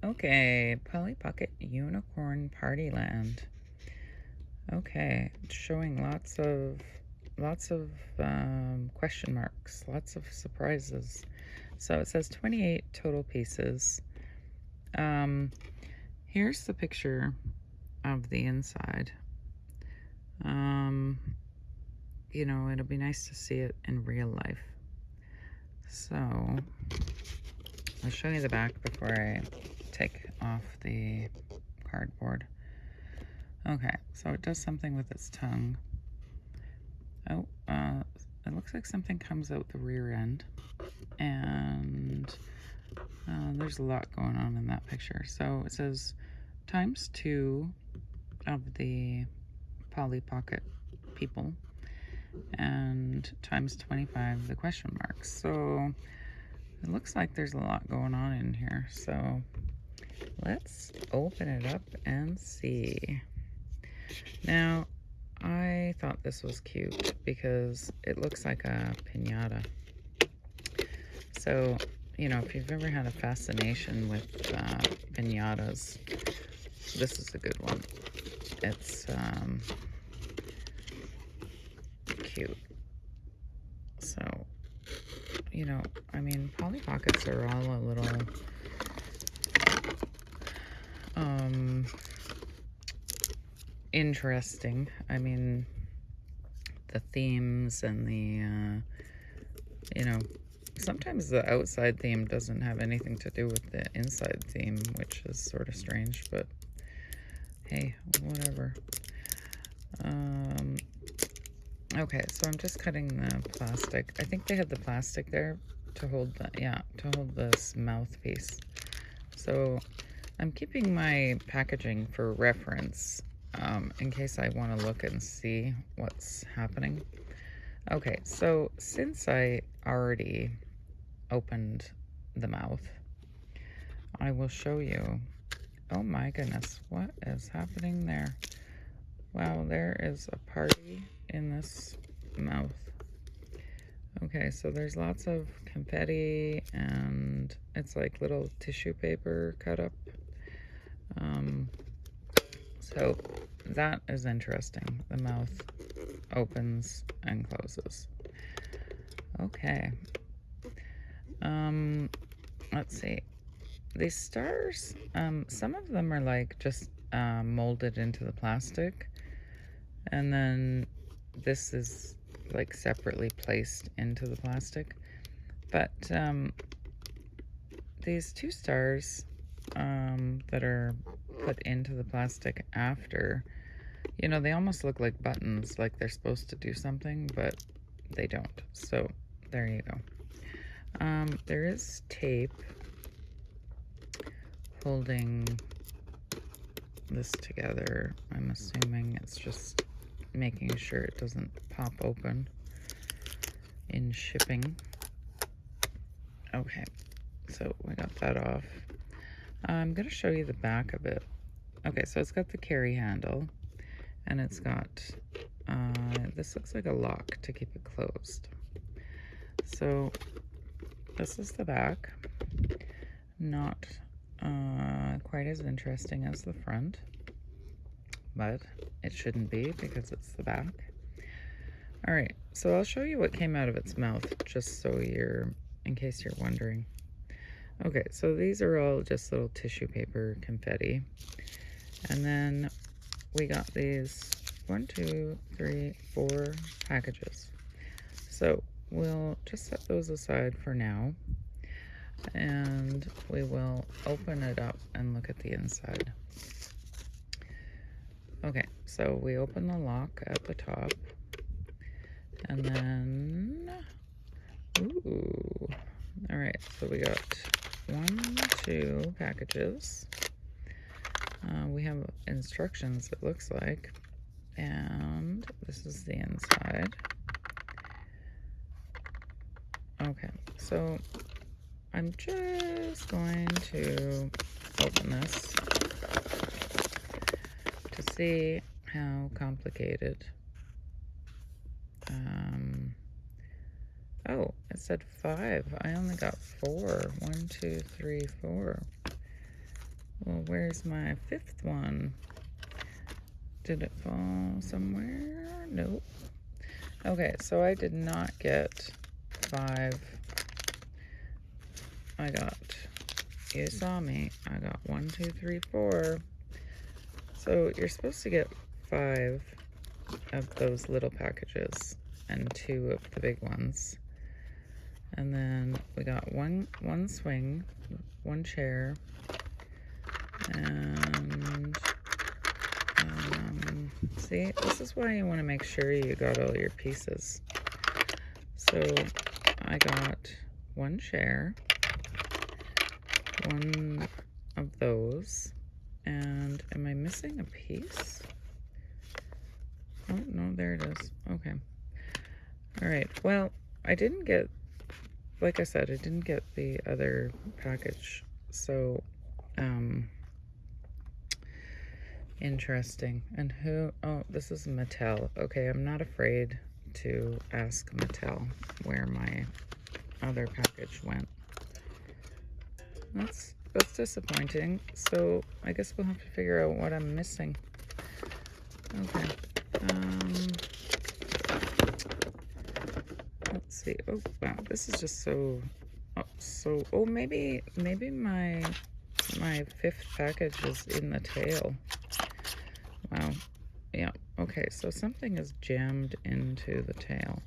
Okay, Polly Pocket Unicorn Partyland. Okay, it's showing lots of question marks, lots of surprises. So it says 28 total pieces. Here's the picture of the inside. It'll be nice to see it in real life. So I'll show you the back before I take off the cardboard. Okay, so it does something with its tongue. Oh, it looks like something comes out the rear end, and there's a lot going on in that picture. So it says ×2 of the Polly Pocket people, and ×25 the question marks. So it looks like there's a lot going on in here. So let's open it up and see. Now, I thought this was cute because it looks like a piñata. So, if you've ever had a fascination with piñatas, this is a good one. It's cute. So, Polly Pockets are all a little interesting. The themes and the sometimes the outside theme doesn't have anything to do with the inside theme, which is sort of strange, but hey, whatever. Okay, so I'm just cutting the plastic. I think they had the plastic there to hold this mouthpiece. So I'm keeping my packaging for reference, in case I want to look and see what's happening. Okay, so since I already opened the mouth, I will show you. Oh my goodness, what is happening there? Wow, there is a party in this mouth. Okay, so there's lots of confetti, and it's like little tissue paper cut up. So that is interesting. The mouth opens and closes. Okay. Let's see. These stars, some of them are like just molded into the plastic, and then this is like separately placed into the plastic. But these two stars that are put into the plastic after, they almost look like buttons, like they're supposed to do something, but they don't. So there you go. There is tape holding this together. I'm assuming it's just making sure it doesn't pop open in shipping. Okay, so we got that off. I'm going to show you the back of it. Okay, so it's got the carry handle, and it's got, this looks like a lock to keep it closed. So this is the back. Not quite as interesting as the front, but it shouldn't be because it's the back. All right, so I'll show you what came out of its mouth, just so in case you're wondering. Okay, so these are all just little tissue paper confetti. And then we got these 1, 2, 3, 4 packages. So we'll just set those aside for now, and we will open it up and look at the inside. Okay, so we open the lock at the top, and then, ooh, all right, so we got 1, 2 packages. We have instructions, it looks like, and this is the inside. Okay, so I'm just going to open this to see how complicated. Oh, it said 5. I only got 4. 1, 2, 3, 4. Well, where's my 5th one? Did it fall somewhere? Nope. Okay, so I did not get 5. I got, you saw me, I got 1, 2, 3, 4. So you're supposed to get 5 of those little packages and 2 of the big ones. And then we got one swing, 1 chair, and see, this is why you want to make sure you got all your pieces. So I got 1 chair, 1 of those, and am I missing a piece? Oh, no, there it is. Okay. All right. Well, I didn't get, like I said, I didn't get the other package. So, interesting. And who, oh, this is Mattel. Okay, I'm not afraid to ask Mattel where my other package went. That's disappointing. So I guess we'll have to figure out what I'm missing. Okay. Let's see. Oh wow, this is just so. Oh, maybe my 5th package is in the tail. Wow. Yeah. Okay. So something is jammed into the tail.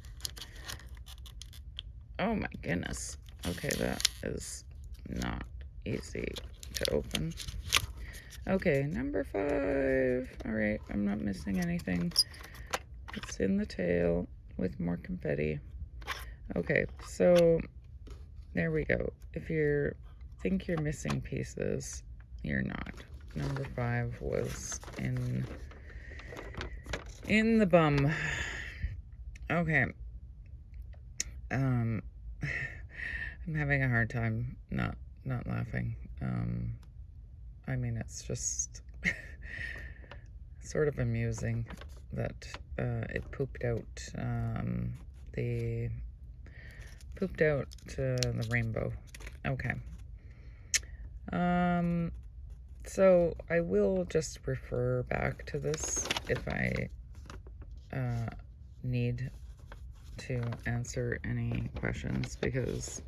Oh my goodness. Okay, that is not easy to open. Okay, number 5. All right, I'm not missing anything. It's in the tail with more confetti. Okay, so there we go. If you think you're missing pieces, you're not. Number 5 was in the bum. Okay. I'm having a hard time not laughing. I mean, it's just sort of amusing that it pooped out the rainbow. Okay. So I will just refer back to this if I need to answer any questions, because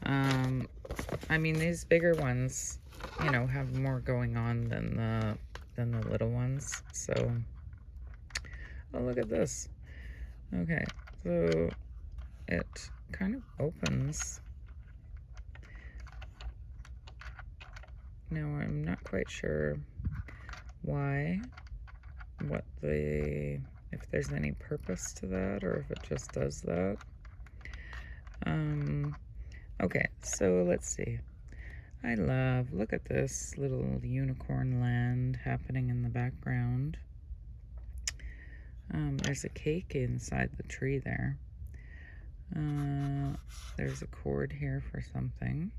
I mean, these bigger ones, you know, have more going on than the little ones. So, oh, look at this. Okay, so it kind of opens. Now, I'm not quite sure why, if there's any purpose to that, or if it just does that. Okay, so let's see. Look at this little unicorn land happening in the background. There's a cake inside the tree there. There's a cord here for something.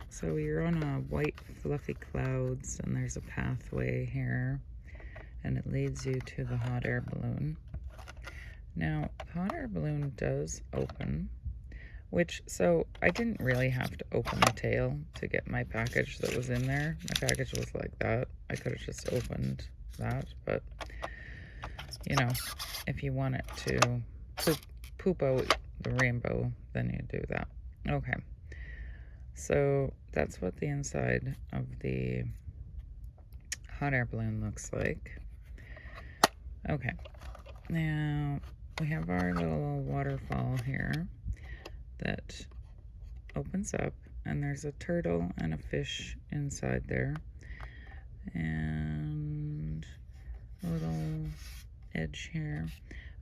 So you're on a white fluffy clouds, and there's a pathway here, and it leads you to the hot air balloon. Now, hot air balloon does open, so I didn't really have to open the tail to get my package that was in there. My package was like that. I could have just opened that, but, you know, if you want it to poop out the rainbow, then you do that. Okay. So that's what the inside of the hot air balloon looks like. Okay. Now, we have our little waterfall here that opens up, and there's a turtle and a fish inside there, and a little edge here.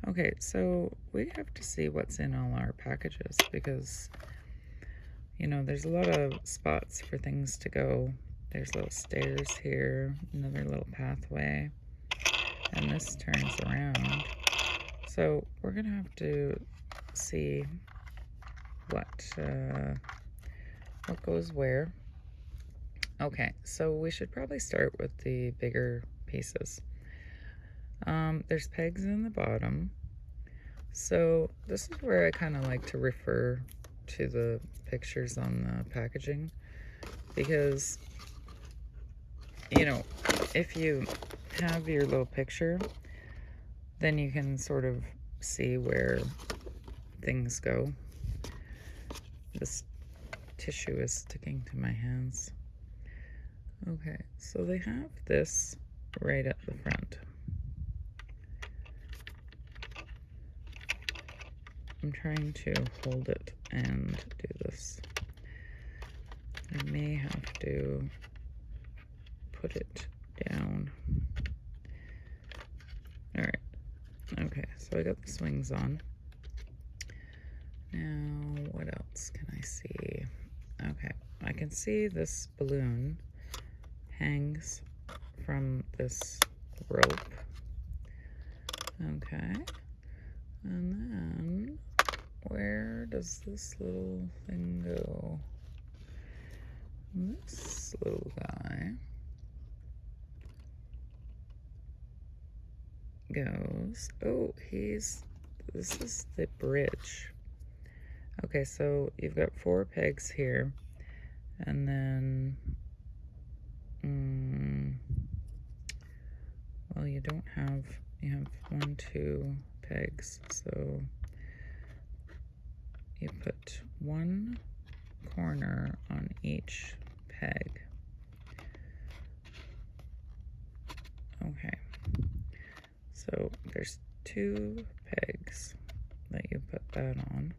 Okay, so we have to see what's in all our packages, because, you know, there's a lot of spots for things to go. There's little stairs here, another little pathway, and this turns around. So we're gonna have to see what goes where. Okay, so we should probably start with the bigger pieces. There's pegs in the bottom. So this is where I kind of like to refer to the pictures on the packaging, because, you know, if you have your little picture, then you can sort of see where things go. This tissue is sticking to my hands. Okay, so they have this right at the front. I'm trying to hold it and do this. I may have to put it down. Alright. Okay, so I got the swings on. Now, what else can I see? Okay, I can see this balloon hangs from this rope. Okay. And then, where does this little thing go? This little guy goes, oh, this is the bridge. Okay, so you've got 4 pegs here, and then, well, you have 1, 2 pegs, so you put 1 corner on each peg. Okay, so there's 2 pegs that you put that on,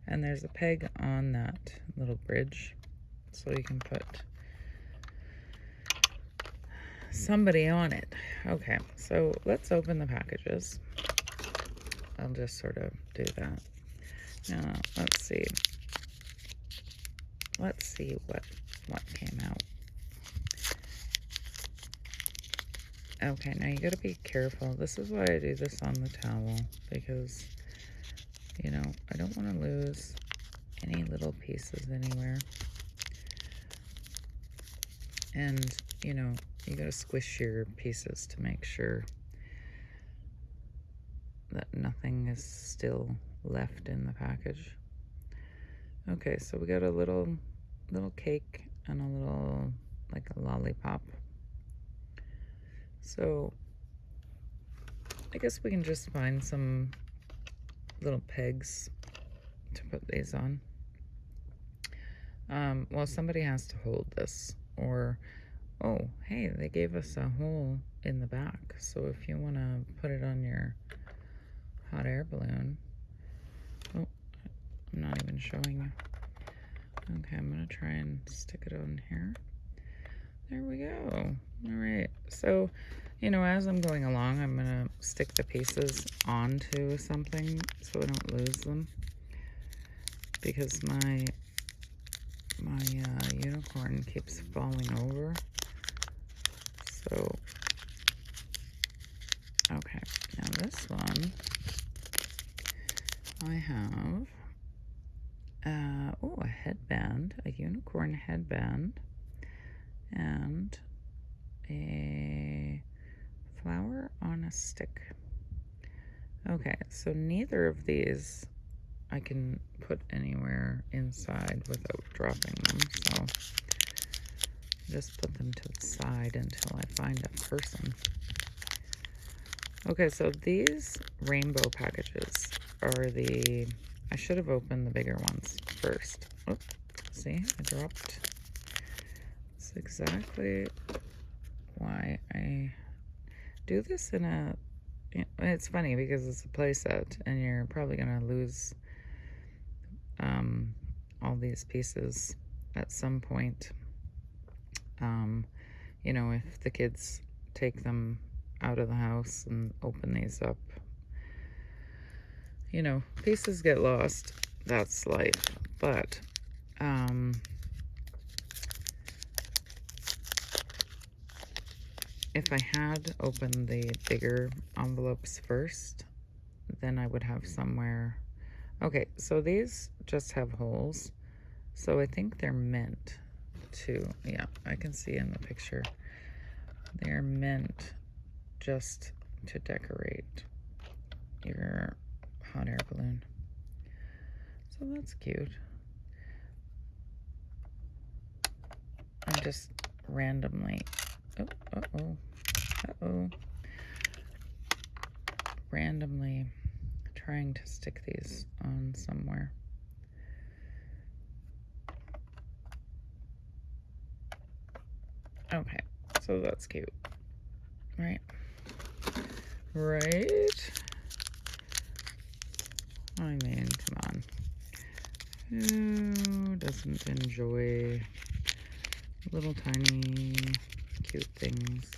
and there's a peg on that little bridge, so you can put somebody on it. Okay, so let's open the packages. I'll just sort of do that. Now, let's see what came out. Okay, now you gotta be careful. This is why I do this on the towel, because, you know, I don't want to lose any little pieces anywhere. And, you know, you gotta squish your pieces to make sure that nothing is still left in the package. Okay, so we got a little cake and a little, like a lollipop. So I guess we can just find some little pegs to put these on. Well, somebody has to hold this, or, oh, hey, they gave us a hole in the back. So if you want to put it on your hot air balloon. Oh, I'm not even showing you. Okay, I'm going to try and stick it on here. There we go. All right. So, you know, as I'm going along, I'm going to stick the pieces onto something so I don't lose them, because my unicorn keeps falling over. So, okay. Now this one, I have, oh, a headband, a unicorn headband, and a flower on a stick. Okay, so neither of these I can put anywhere inside without dropping them, so just put them to the side until I find a person. Okay, so these rainbow packages are I should have opened the bigger ones first. Oh, see, I dropped. That's exactly why I do this it's funny because it's a playset and you're probably gonna lose all these pieces at some point. You know, if the kids take them out of the house and open these up, you know, pieces get lost. That's life. But if I had opened the bigger envelopes first, then I would have somewhere. Okay, so these just have holes, so I think they're meant to, yeah, I can see in the picture, they're meant just to decorate your hot air balloon. So that's cute. just randomly, randomly trying to stick these on somewhere. Okay, so that's cute, right? Right? I mean, come on. Who doesn't enjoy little tiny cute things?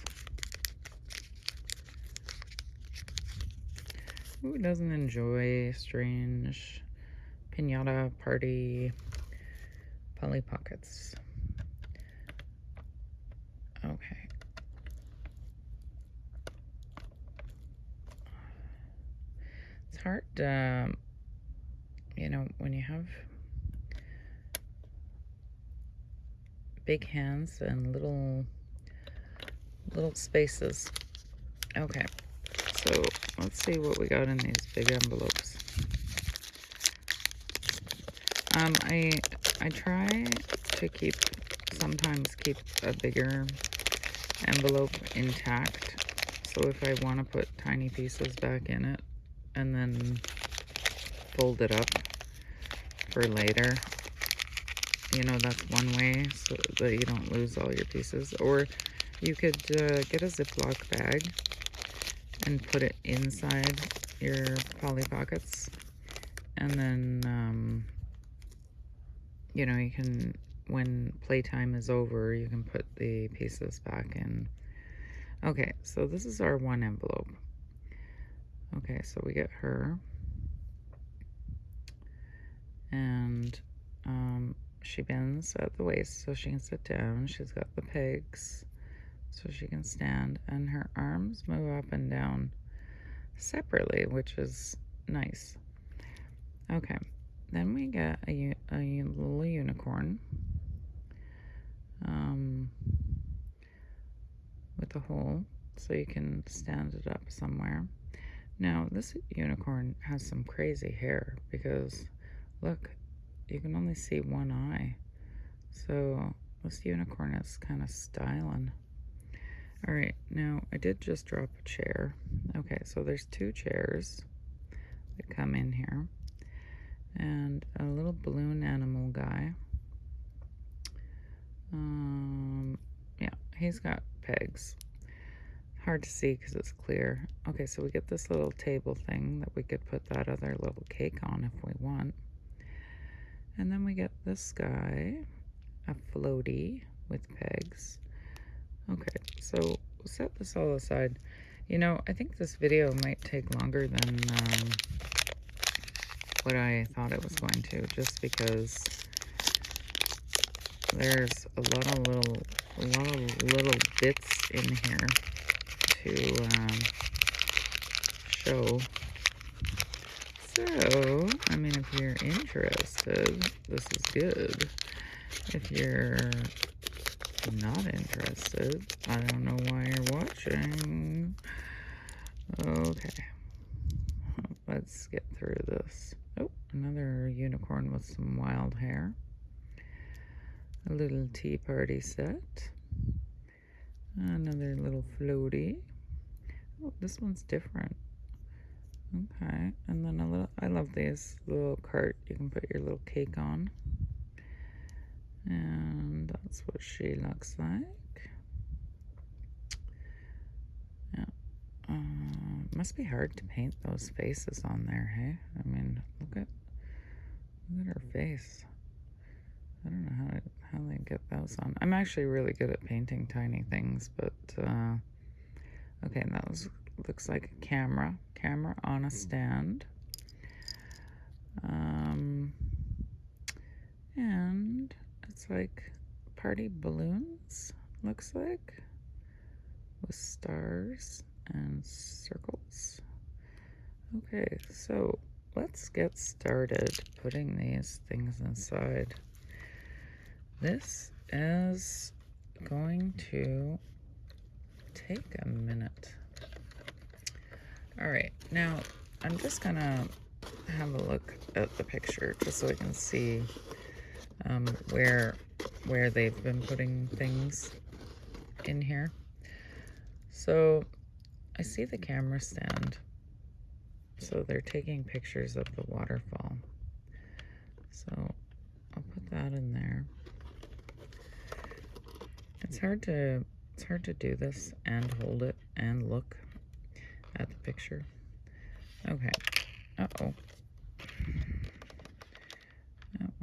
Who doesn't enjoy strange piñata party Polly Pockets? Okay. It's hard, you know, when you have big hands and little spaces. Okay, so let's see what we got in these big envelopes. I try to sometimes keep a bigger envelope intact, so if I want to put tiny pieces back in it and then fold it up for later, you know, that's one way so that you don't lose all your pieces. Or you could get a Ziploc bag and put it inside your Polly Pockets, and then you know, you can, when playtime is over, you can put the pieces back in. Okay, so this is our one envelope. Okay, so we get her, and she bends at the waist so she can sit down. She's got the pegs so she can stand, and her arms move up and down separately, which is nice. Okay, then we get a little unicorn with a hole so you can stand it up somewhere. Now, this unicorn has some crazy hair because, look, you can only see one eye. So this unicorn is kind of styling. All right, now I did just drop a chair. Okay, so there's two chairs that come in here, and a little balloon animal guy. Yeah, he's got pegs. Hard to see because it's clear. Okay, so we get this little table thing that we could put that other little cake on if we want. And then we get this guy, a floaty with pegs. Okay, so we'll set this all aside. You know, I think this video might take longer than what I thought it was going to, just because there's a lot of little bits in here to show. So, I mean, if you're interested, this is good. If you're not interested, I don't know why you're watching. Okay, let's get through this. Oh, another unicorn with some wild hair. A little tea party set. Another little floaty. Oh, this one's different. Okay, and then a little, I love these little cart you can put your little cake on. And that's what she looks like. Yeah. Must be hard to paint those faces on there, hey? I mean, look at her face. I don't know how they get those on. I'm actually really good at painting tiny things, but okay, that looks like a camera on a stand. And it's like party balloons, looks like, with stars and circles. Okay, so let's get started putting these things inside. This is going to take a minute. All right, now I'm just gonna have a look at the picture just so I can see where where they've been putting things in here. So I see the camera stand. So they're taking pictures of the waterfall. So I'll put that in there. It's hard to do this and hold it and look at the picture. Okay. Uh-oh.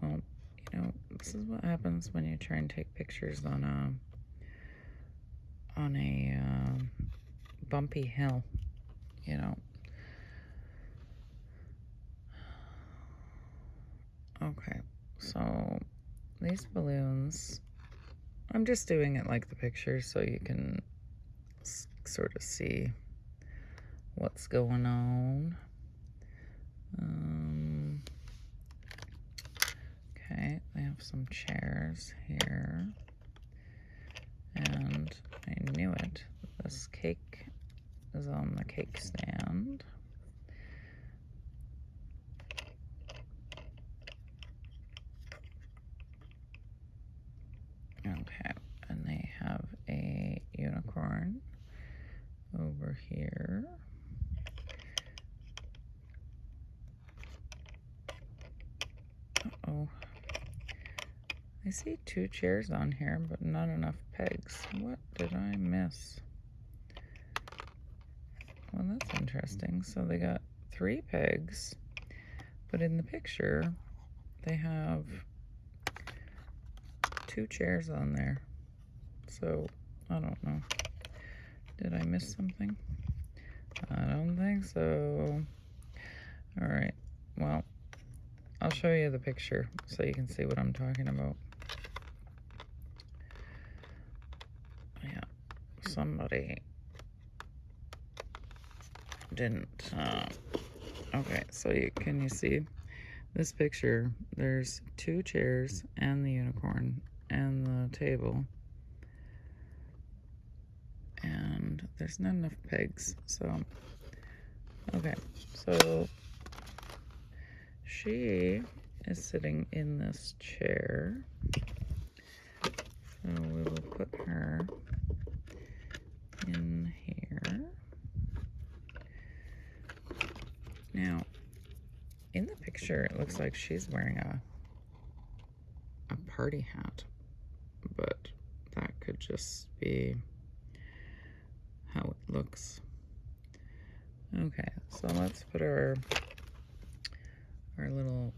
Well, you know, this is what happens when you try and take pictures on a bumpy hill, you know. Okay, so these balloons, I'm just doing it like the picture so you can sort of see what's going on. Okay, we have some chairs here. And I knew it. This cake is on the cake stand. Okay, and they have a unicorn over here. Uh-oh. I see 2 chairs on here, but not enough pegs. What did I miss? Well, that's interesting. So they got 3 pegs, but in the picture, they have 2 chairs on there. So, I don't know. Did I miss something? I don't think so. Alright, well, I'll show you the picture so you can see what I'm talking about. Yeah, somebody didn't. Okay, so can you see this picture? There's 2 chairs and the unicorn and the table. And there's not enough pegs, so okay, so she is sitting in this chair, so we will put her in here. Now, in the picture, it looks like she's wearing a party hat, but that could just be how it looks. Okay, so let's put our little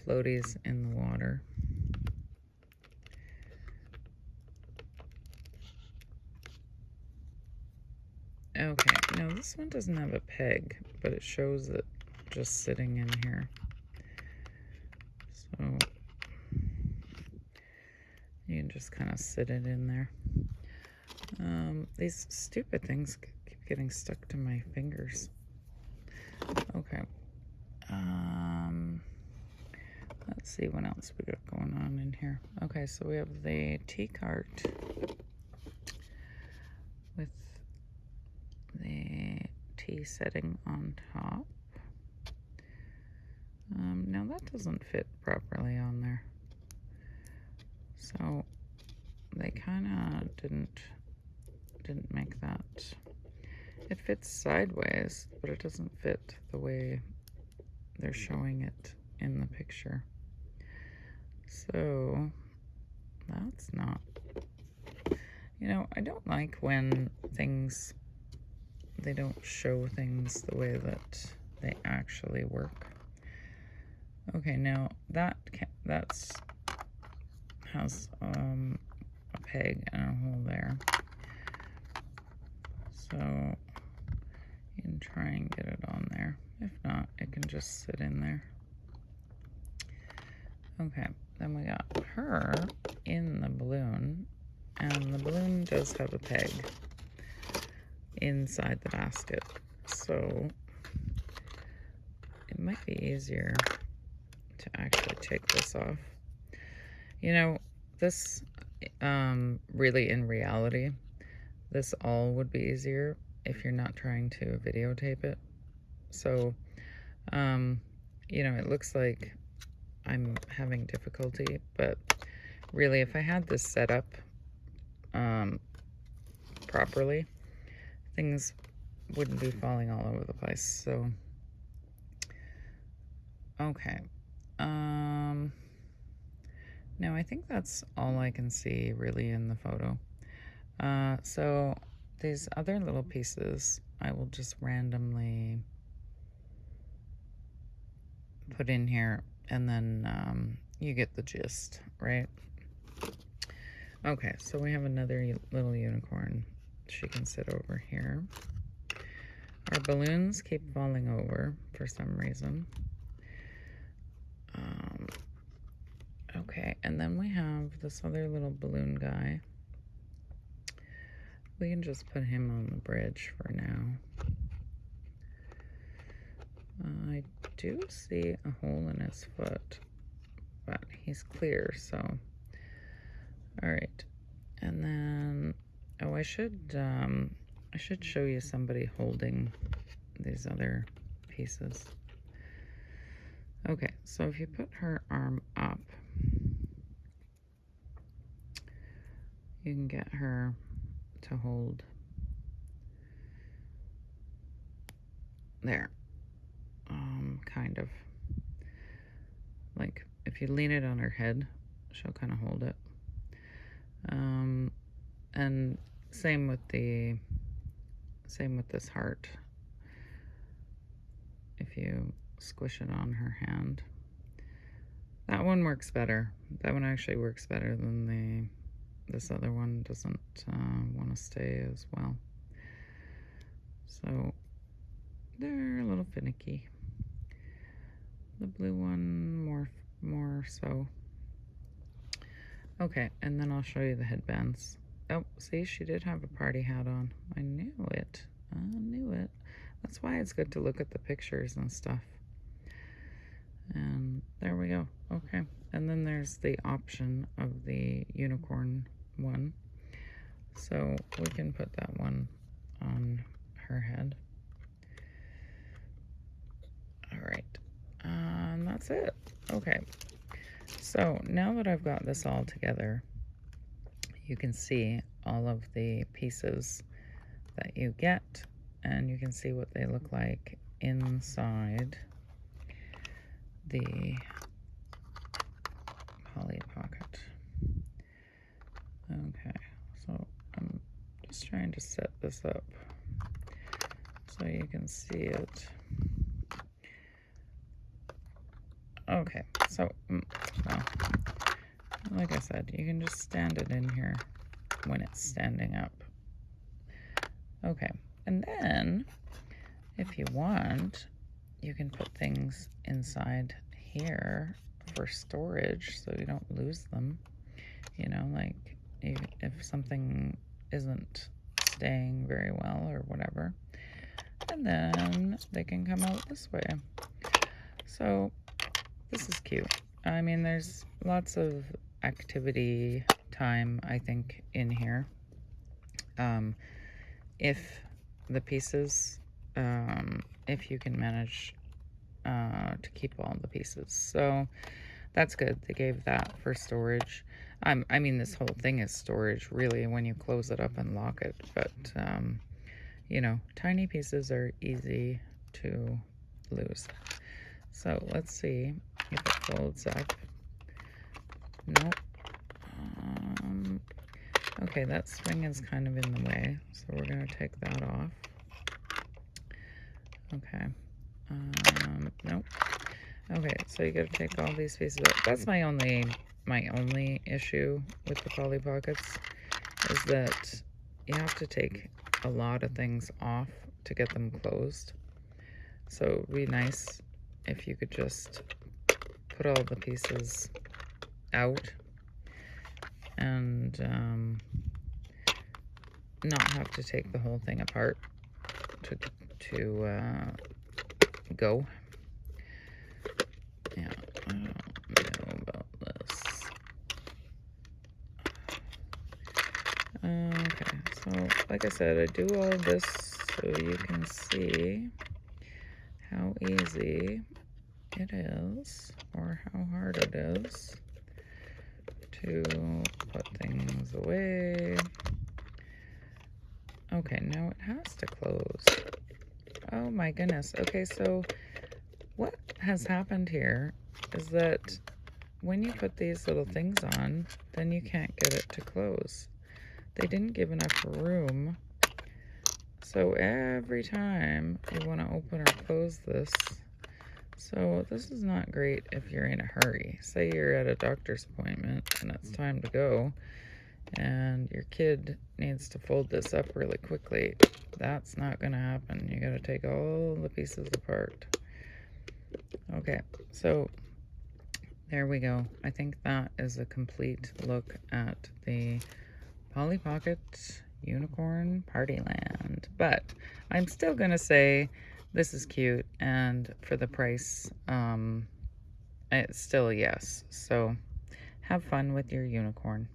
floaties in the water. Okay, now this one doesn't have a peg, but it shows it just sitting in here. So you can just kind of sit it in there. These stupid things keep getting stuck to my fingers. Okay. Let's see what else we got going on in here. Okay, so we have the tea cart with the tea setting on top. Now that doesn't fit properly on there. So they kind of didn't make that. It fits sideways, but it doesn't fit the way they're showing it in the picture. So that's not, you know, I don't like when they don't show things the way that they actually work. Okay, now that's has a peg and a hole there. So you can try and get it on there. If not, it can just sit in there. Okay, then we got her in the balloon, and the balloon does have a peg inside the basket. So it might be easier to actually take this off. You know, this really in reality, this all would be easier if you're not trying to videotape it. So, you know, it looks like I'm having difficulty, but really, if I had this set up properly, things wouldn't be falling all over the place. So, okay. No, I think that's all I can see really in the photo. So these other little pieces, I will just randomly put in here, and then you get the gist, right? Okay, so we have another little unicorn. She can sit over here. Our balloons keep falling over for some reason. Okay, and then we have this other little balloon guy. We can just put him on the bridge for now. I do see a hole in his foot, but he's clear, so. All right, and then, oh, I should show you somebody holding these other pieces. Okay, so if you put her arm up, you can get her to hold there, kind of. Like, if you lean it on her head, she'll kind of hold it. And same with this heart. If you squish it on her hand, that one works better. That one actually works better than this other one doesn't want to stay as well. So they're a little finicky. The blue one more so. Okay, and then I'll show you the headbands. Oh, see, she did have a party hat on. I knew it. I knew it. That's why it's good to look at the pictures and stuff. And there we go. Okay, and then there's the option of the unicorn one. So we can put that one on her head. All right, and that's it. Okay, so now that I've got this all together, you can see all of the pieces that you get, and you can see what they look like inside the Polly Pocket. Okay, so I'm just trying to set this up so you can see it. Okay, so, well, like I said, you can just stand it in here when it's standing up. Okay, and then if you want, you can put things inside here for storage so you don't lose them. You know, like if something isn't staying very well or whatever, and then they can come out this way. So this is cute. I mean, there's lots of activity time, I think, in here. If the pieces, if you can manage to keep all the pieces. So that's good. They gave that for storage. I mean, this whole thing is storage, really, when you close it up and lock it. But, you know, tiny pieces are easy to lose. So let's see if it folds up. Nope. Okay, that string is kind of in the way, so we're going to take that off. Okay. Nope. Okay, so you got to take all these pieces out. That's my only issue with the Polly Pockets, is that you have to take a lot of things off to get them closed. So it would be nice if you could just put all the pieces out and not have to take the whole thing apart to go. Yeah, I don't know about this. Okay, so like I said, I do all of this so you can see how easy it is, or how hard it is, to put things away. Okay, now it has to close. Oh my goodness. Okay, so what has happened here is that when you put these little things on, then you can't get it to close. They didn't give enough room. So every time you want to open or close this, so this is not great if you're in a hurry. Say you're at a doctor's appointment and it's time to go, and your kid needs to fold this up really quickly. That's not going to happen. You got to take all the pieces apart. Okay, so there we go. I think that is a complete look at the Polly Pocket Unicorn Partyland. But I'm still going to say this is cute, and for the price, it's still a yes. So have fun with your unicorn.